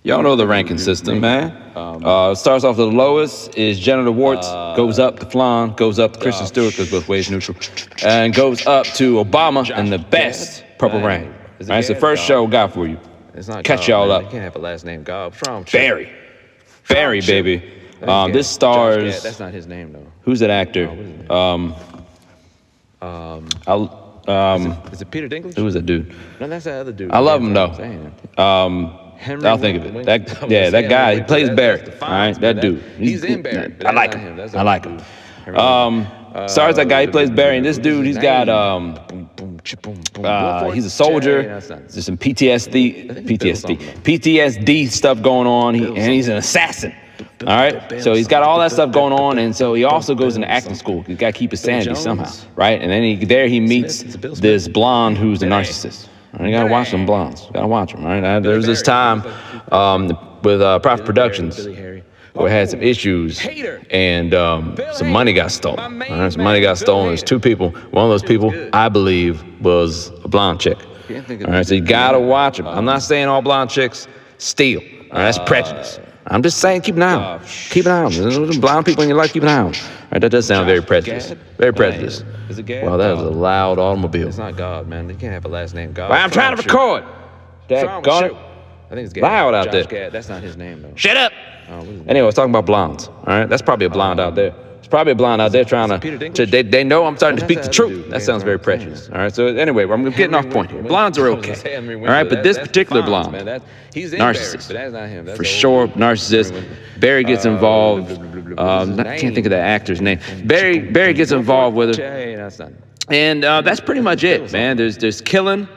Y'all know the ranking system, man. Starts off the lowest is Jennifer Warts, goes up to Flan, goes up to Kristen Stewart, because both ways neutral, and goes up to Obama and the best, Purple Rain. All right, it's the first show we got for you. Catch y'all up. You can't have a last name God. Barry, baby. This stars. That's not his name though. Who's that actor? Is it Peter Dinklage? Who was that dude? No, that's that other dude. I love him though. I'll think of it. That guy. He plays Barry. All right, that dude. He's in Barry. I like him. I like him. Stars that guy. He plays Barry, and this dude, he's got he's a soldier. There's some PTSD stuff going on, and he's an assassin. All right, so he's got all that stuff going on, and so he also goes into acting school. He's got to keep his sanity somehow, right? And then he meets this blonde who's a narcissist. Right? You gotta watch them blondes. You gotta watch them, right? There was this time with Praphit Productions where it had some issues, and some money got stolen. Right? Some money got stolen. There's two people. One of those people, I believe, was a blonde chick. All right, so you gotta watch them. I'm not saying all blonde chicks steal. All right, that's prejudice. I'm just saying, keep an eye on. Keep an eye on. There's blonde people in your life, keep an eye on. All right, that does sound very prejudiced. Very prejudiced. Wow, that is a loud automobile. It's not God, man. You can't have a last name God. Well, I'm trying to record. Dad, got it. I think it's Gad. Loud out there. Gad. That's not his name, though. Shut up. Anyway, I was talking about blondes. All right, that's probably a blonde out there. It's probably a blonde out there trying to. They know I'm starting to speak the truth. That sounds very prejudiced. All right, so anyway, I'm getting off point here. Blondes are okay. All right, but this particular blonde, narcissist, for sure, narcissist. Barry gets involved. I can't think of that actor's name. Barry gets involved with her, and that's pretty much it, man. There's killing.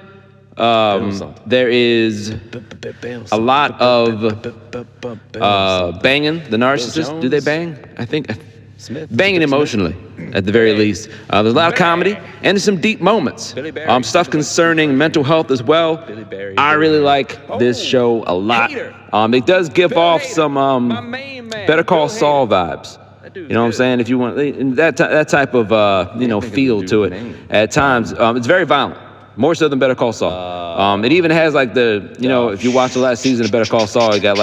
There is a lot of banging. The narcissist, do they bang? I think banging emotionally, at the very least. There's a lot of comedy, and there's some deep moments. Stuff concerning mental health as well. I really like this show a lot. It does give off some Better Call Saul vibes. You know what I'm saying? If you want that type of feel to it. At times, it's very violent. More so than Better Call Saul. It even has like if you watch the last season of Better Call Saul, it got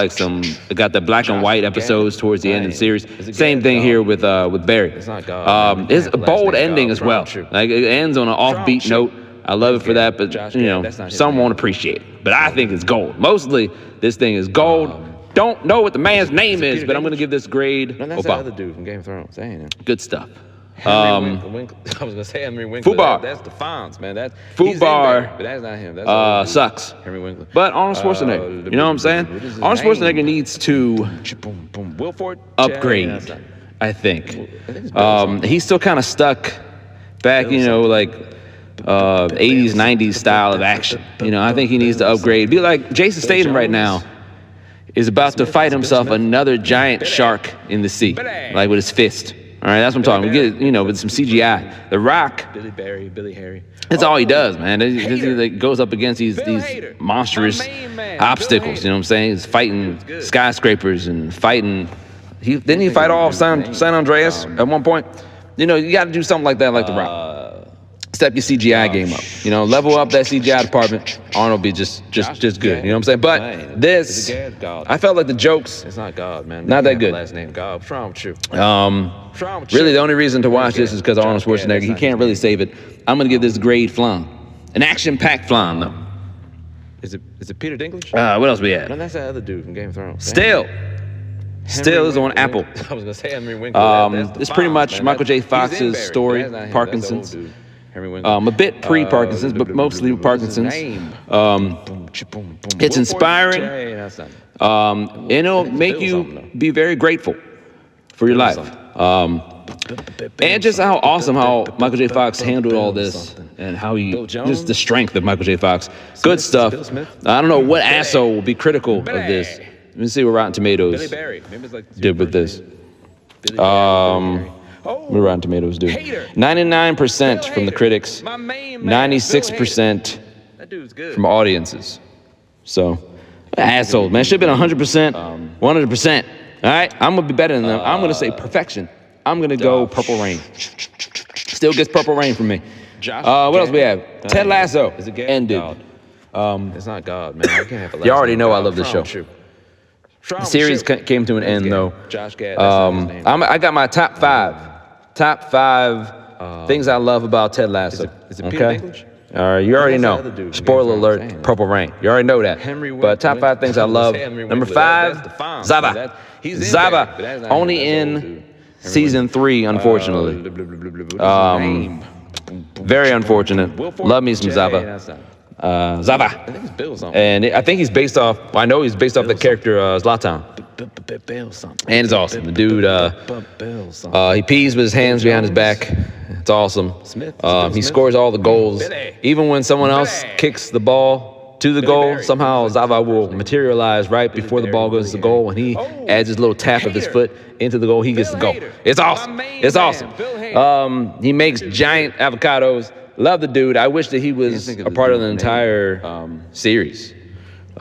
the black and white episodes towards the end of the series. Same thing here with Barry. It's a bold ending as well. Like it ends on an offbeat note. I love it for that, but some won't appreciate it. But I think it's gold. Mostly, this thing is gold. Don't know what the man's name is, but I'm gonna give this grade. No, that's the other dude from Game of Thrones. Good stuff. I was gonna say Henry Winkler. Fubar. That's the Fonz, man. Fubar. But that's not him. That's sucks. Henry Winkler. But Arnold Schwarzenegger. You know what I'm saying? Arnold Schwarzenegger needs to upgrade. I think. He's still kind of stuck back, like 80s, 90s style of action. I think he needs to upgrade. Be like Jason Statham right now is about to fight himself another giant shark in the sea, like with his fist. All right, that's what I'm talking. We get with some CGI. The Rock, Billy Harry. That's all he does, man. He goes up against these monstrous obstacles. You know what I'm saying? He's fighting skyscrapers and fighting. Didn't he fight all of San Andreas at one point? You got to do something like that, like The Rock. Step your CGI game up. Level up that CGI department. Arnold be just good. You know what I'm saying? But this, I felt like the jokes. It's not God, man. Not that good. Last name God. What's wrong with you? Really, the only reason to watch this is because of Arnold Schwarzenegger. He can't really save it. I'm gonna give this grade flan, an action-packed flan though. Is it Peter Dinklage? What else we have? No, that's that other dude from Game of Thrones. Still is on Apple. I was gonna say Henry Winkler. It's pretty much Michael J. Fox's story, Parkinson's. A bit pre-Parkinson's, but mostly Parkinson's. It's inspiring, and it'll make you be very grateful for your life. And just how awesome how Michael J. Fox handled all this, and how just the strength of Michael J. Fox. Good stuff. I don't know what asshole will be critical of this. Let me see what Rotten Tomatoes did with this. What do Rotten Tomatoes do? 99% from the critics, 96% from audiences. So, asshole, man. Should have been 100%, 100%. All right? I'm going to be better than them. I'm going to say perfection. I'm going to go Purple Rain. Still gets Purple Rain from me. What else we have? Ted Lasso ended. It's not God, man. You can't have a you already know I love this show. The series came to an end, though. Josh Gad, that's not his name. I got my top five things I love about Ted Lasso. Is it Peter Dinklage? All right, you already That's the know. other dude. Spoiler Game of alert, Thrones. Purple Rain. You already know that. But top five things I love. Number five, Zava. Zava, only in season 3, unfortunately. Very unfortunate. Love me some Zava. Zava. I think it's Bill something. And I think he's based off, I know he's based off the character Zlatan. Bill something. And it's awesome. The dude, Bill something. he pees with his hands behind his back. It's awesome. He scores all the goals. Even when someone else kicks the ball to the goal, somehow Zava will materialize right before the ball goes to the goal, and he adds his little tap of his foot into the goal. He gets the goal. It's awesome. It's awesome. He makes giant avocados. Love the dude. I wish that he was a part of the entire series.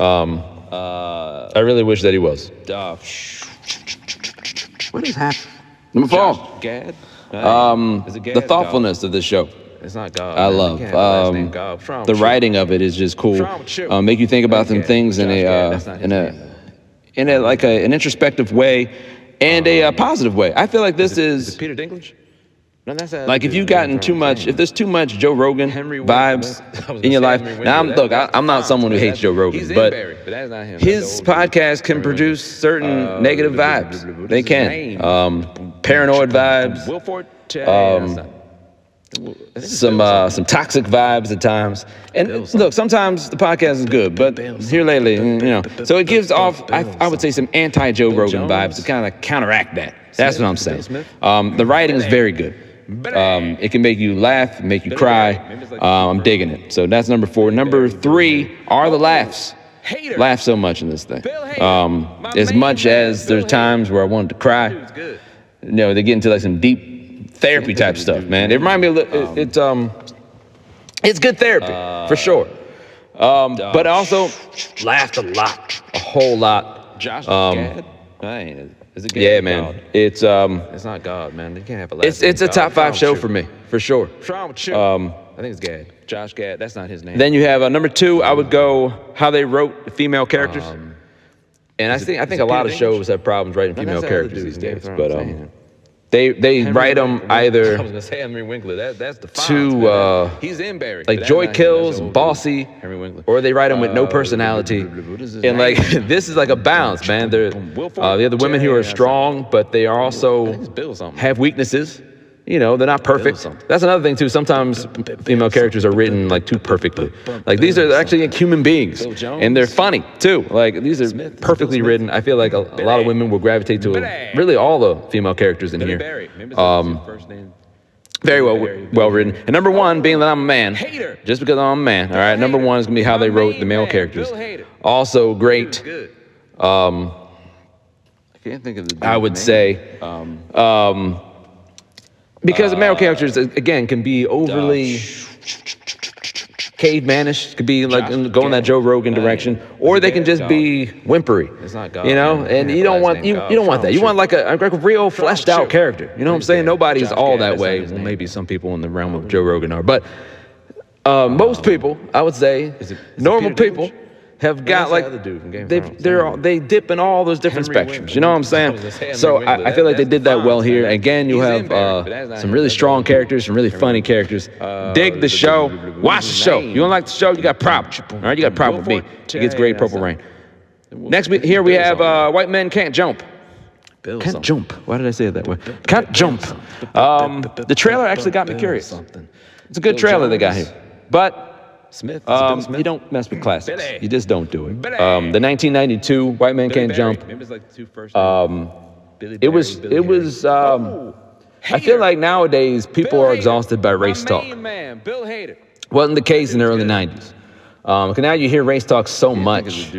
I really wish that he was. What is happening? Number 4. Gad? The thoughtfulness of this show. It's not God. I love. The writing of it is just cool. Make you think about some things in an introspective way and a positive way. I feel like this Is it Peter Dinklage? No, that's like if you've gotten too much, if there's too much Joe Rogan vibes in your life. Now, I'm not someone who hates Joe Rogan, but his podcast can produce certain negative vibes. They can. Paranoid vibes. Some toxic vibes at times. And look, sometimes the podcast is good, but here lately, so it gives off, I would say, some anti-Joe Rogan vibes to kind of counteract that. That's what I'm saying. The writing is very good. It can make you laugh, make you cry. I'm digging it. So that's number 4. Number 3 are the laughs. Laugh so much in this thing. As much as there's times where I wanted to cry, they get into like some deep therapy type stuff, man. It reminds me of it's good therapy for sure. But I also laughed a whole lot. Josh Gad? Is it yeah, man. It's not God, man. You can't have a last name. It's a top 5 show for me, for sure. I think it's Gad. Josh Gad. That's not his name. Then you have number 2. I would go how they wrote the female characters. And I think a lot of shows have problems writing female characters these days, but they write them either I was gonna say Henry Winkler. That's the to he's in Barry. like Joy Kills, Bossy, or they write them with no personality. And like this is like a balance, man. They're the women who are strong, but they are also have weaknesses. They're not perfect. That's another thing too. Sometimes female characters are written like too perfectly. Like these are actually like human beings, and they're funny too. Like these are perfectly written. I feel like a lot of women will gravitate to really all the female characters in here. Very well written. And number 1, being that I'm a man, just because I'm a man. All right. Number 1 is gonna be how they wrote the male characters. Also great. I can't think of the. I would say. Because the male characters, again, can be overly cavemanish, could be like going that Joe Rogan direction, or they can just be whimpery, and you don't want that. You want like a real fleshed out character. You know what I'm saying? Nobody's all that way. Well, maybe some people in the realm of Joe Rogan are, but most people, I would say, normal people, have got like they dip in all those different spectrums. You know what I'm saying? So I feel like they did that well here. Again, you have some really strong characters, some really funny characters. Dig the show. Watch the show. You don't like the show? You got a problem. All right, you got a problem with me. It gets great. Purple Rain. Next, here we have White Men Can't Jump. Can't jump. Why did I say it that way? Can't jump. The trailer actually got me curious. It's a good trailer they got here, but. You don't mess with classics. You just don't do it. The 1992 White Man Can't Jump. It was. I feel like nowadays people are exhausted by race talk. Wasn't the case in the early 90s. Because now you hear race talk so much.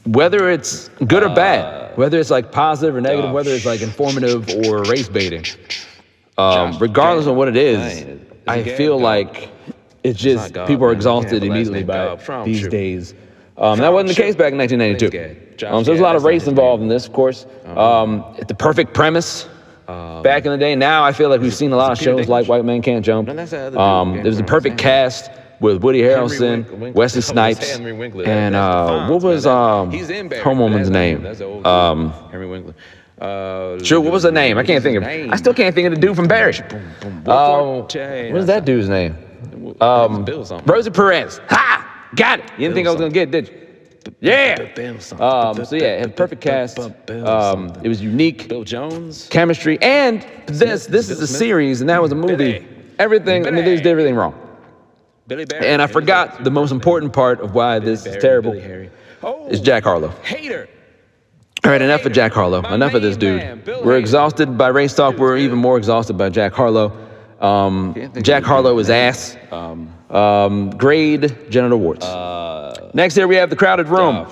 Whether it's good or bad, whether it's like positive or negative, whether it's like informative or race baiting, regardless of what it is. I feel like it's just people are exhausted immediately by it these days. That wasn't the case back in 1992. So there's a lot of race involved in this, of course. The perfect premise back in the day. Now I feel like we've seen a lot of shows like White Men Can't Jump. There was a perfect cast. with Woody Henry Harrelson, Winkler. Wesley I was Snipes, saying Henry Winkler. and That's the what Fonz, was man. He's in Barry. her woman's That's name? That's the old dude. Henry Winkler. Sure, what was her name? I can't think of it. I still can't think of the dude from Barry. What is that dude's name? Rosie Perez. Ha! Got it. You didn't think I was gonna get it, did you? Yeah. So yeah, it had a perfect cast. It was unique. Bill Jones. Chemistry, and this is a series, and that was a movie. Everything, I mean, they did everything wrong. Billy Barry. And I forgot the most important part of why this is terrible is Jack Harlow. Hater. All right, enough of Jack Harlow. Enough of this dude. We're exhausted by race talk. We're even more exhausted by Jack Harlow. Jack Harlow is ass. Grade genital warts. Next here we have The Crowded Room.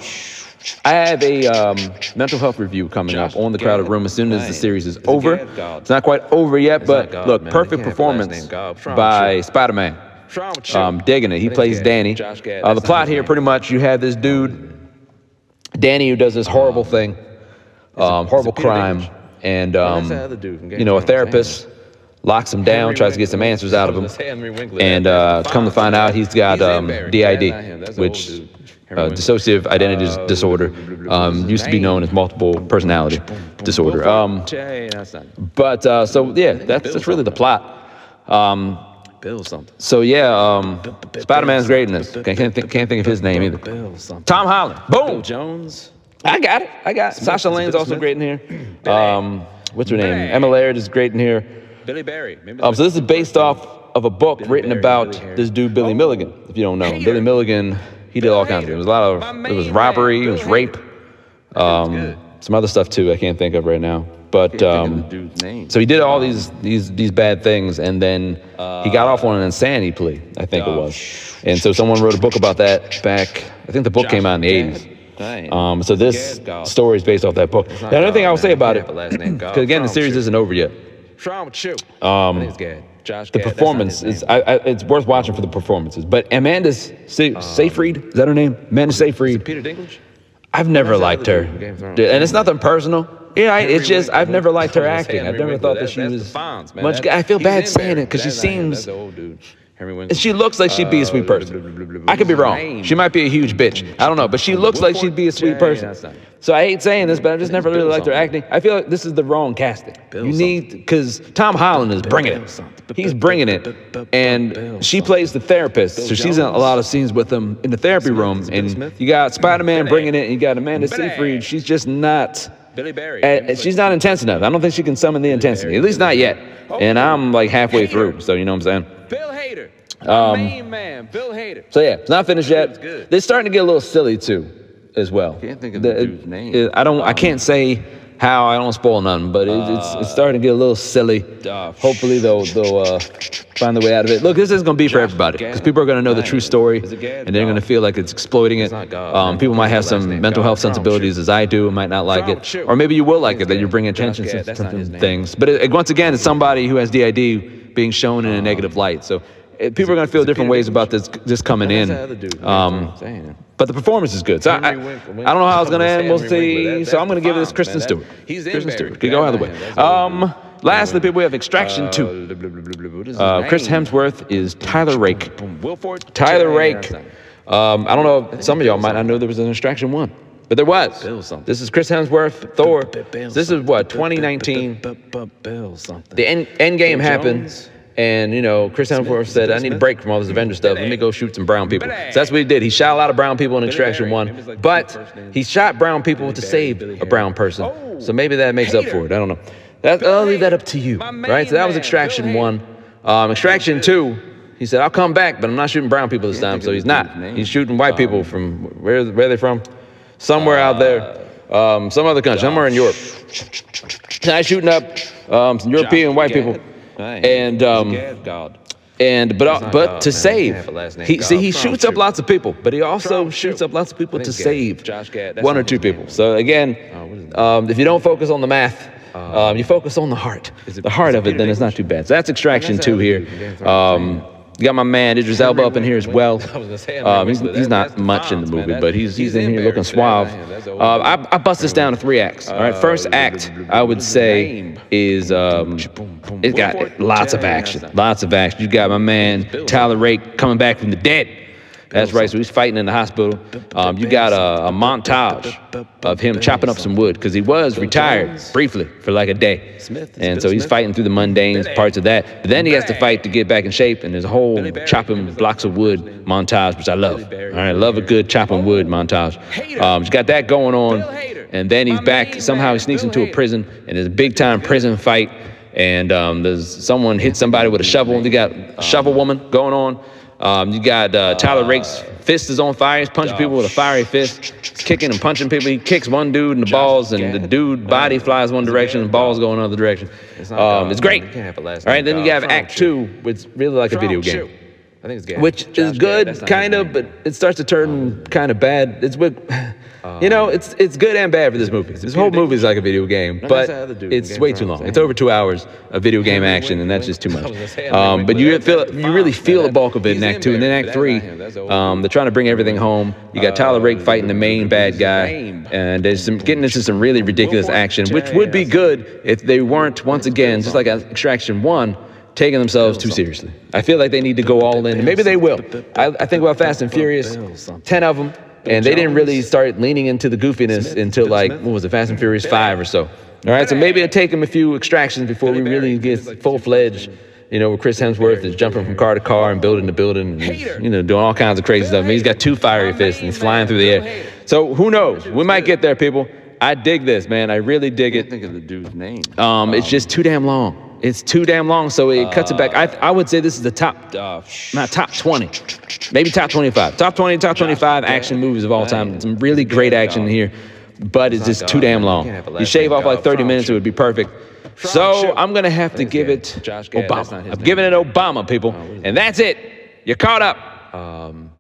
I have a mental health review coming up on The Crowded Room as soon as the series is over. It's not quite over yet, but look, perfect performance by Spider-Man. Digging it. He plays Danny. The plot here, pretty much, you have this dude, Danny, who does this horrible thing, horrible crime, and a therapist locks him down, tries to get some answers out of him, and come to find out he's got DID, which dissociative identity disorder, used to be known as multiple personality disorder. So yeah, that's really the plot. So yeah, Spider-Man's great in this. Can't think of his name either. Tom Holland. Boom. Jones. I got it. Sasha Lane's also great in here. What's her name? Emma Laird is great in here. Billy Barry. So this is based off of a book written about this dude Billy Milligan. If you don't know him, Billy Milligan, he did all kinds of things. It was robbery, it was rape, some other stuff too. I can't think of right now. But so he did all these bad things, and then he got off on an insanity plea, I think it was. And so someone wrote a book about that back. I think the book came out in the 80s. So this story is based off that book. The other thing I will say about it, because again, the series isn't over yet. The performance is it's worth watching for the performances. But Amanda Seyfried, is that her name? Amanda Seyfried. Peter Dinklage? I've never liked her, and it's nothing personal. Yeah, it's just I've never liked her acting. I've never thought that she was much. I feel bad saying it because she seems. She looks like she'd be a sweet person. I could be wrong. She might be a huge bitch. I don't know, but she looks like she'd be a sweet person. So I hate saying this, but I just never really liked her acting. I feel like this is the wrong casting. You need, because Tom Holland is bringing it. He's bringing it, and she plays the therapist, so she's in a lot of scenes with him in the therapy room. And you got Spider-Man bringing it, and you got Amanda Seyfried. She's just not. She's not intense enough. I don't think she can summon the intensity, at least not yet. And I'm like halfway through, so you know what I'm saying. Bill Hader. Main man, Bill Hader. So yeah, it's not finished yet. They're starting to get a little silly too, as well. Can't think of the dude's name. I can't say how. I don't spoil nothing, but it's starting to get a little silly. Hopefully they'll find the way out of it. Look, this isn't gonna be for everybody because people are gonna know the true story, and they're gonna feel like it's exploiting it. People might have some mental health sensibilities, as I do, and might not like it, or maybe you will like it that you're bringing attention to certain things. But once again, it's somebody who has DID being shown in a negative light. So people are going to feel different ways about this coming in. But the performance is good. So I don't know how it's going to end. We'll see. So I'm going to give this Kristen Stewart. Kristen Stewart. Could go either way. Lastly, people, we have Extraction 2. Chris Hemsworth is Tyler Rake. Tyler Rake. I don't know. Some of y'all might not know there was an Extraction 1. But there was. This is Chris Hemsworth, Thor. This is what, 2019. The end game happened. And, Chris Hemsworth said, I need a break from all this Avenger stuff. Let me go shoot some brown people. So that's what he did. He shot a lot of brown people in Extraction 1. But he shot brown people to save a brown person. So maybe that makes up for it. I don't know. I'll leave that up to you. Right? So that was Extraction 1. Extraction 2, he said, I'll come back, but I'm not shooting brown people this time. So he's not. He's shooting white people from, where are they from? Somewhere out there. Some other country. Somewhere in Europe. He's shooting up some European white people. But to save, he shoots up lots of people, but he also shoots up lots of people to save one or two people. So again, if you don't focus on the math, you focus on the heart of it, then it's not too bad. So that's Extraction 2 here. You got my man Idris Elba up in here as well. He's not much in the movie, but he's in here looking suave. I bust this down to 3 acts. All right, first act I would say is it got lots of action. Lots of action. You got my man Tyler Rake coming back from the dead. That's right, so he's fighting in the hospital. You got a montage of him chopping up some wood, because he was retired briefly for like a day. And so he's fighting through the mundane parts of that. But then he has to fight to get back in shape, and there's a whole chopping blocks of wood montage, which I love. All right, I love a good chopping wood montage. He's got that going on, and then he's back. Somehow he sneaks into a prison, and there's a big-time prison fight, and there's someone hit somebody with a shovel. You got a shovel woman going on. You got Tyler Rake's fist is on fire. He's punching people with a fiery fist, kicking and punching people. He kicks one dude in the balls, and the dude body flies one direction, and the balls go another direction. It's great. All right, then you have Act 2, which is really like a video game, which is good, kind of, but it starts to turn kind of bad. It's with, it's good and bad for this movie. This whole movie is like a video game, but it's way too long. It's over 2 hours of video game action, and that's just too much. But you really feel the bulk of it in Act 2, and then Act 3, they're trying to bring everything home. You got Tyler Rake fighting the main bad guy, and there's getting into some really ridiculous action, which would be good if they weren't, once again, just like Extraction 1, taking themselves too seriously. I feel like they need to go all in, and maybe they will. I think about Fast and Furious, 10 of them, and they didn't really start leaning into the goofiness until like, what was it, Fast and Furious 5 or so. All right, so maybe it'll take them a few extractions before we really get full-fledged, where Chris Hemsworth is jumping from car to car and building to building, and he's, doing all kinds of crazy stuff. I mean, he's got 2 fiery fists and he's flying through the air. So who knows? We might get there, people. I dig this, man. I really dig it. Think of the dude's name. It's just too damn long. It's too damn long, so it cuts it back. I would say this is the top, not top 20, maybe top 25. Top 20, top 25 action movies of all time. Some really great action here, but it's just too damn long. You shave off like 30 minutes, it would be perfect. So I'm going to have to give it Obama. I'm giving it Obama, people. And that's it. You're caught up.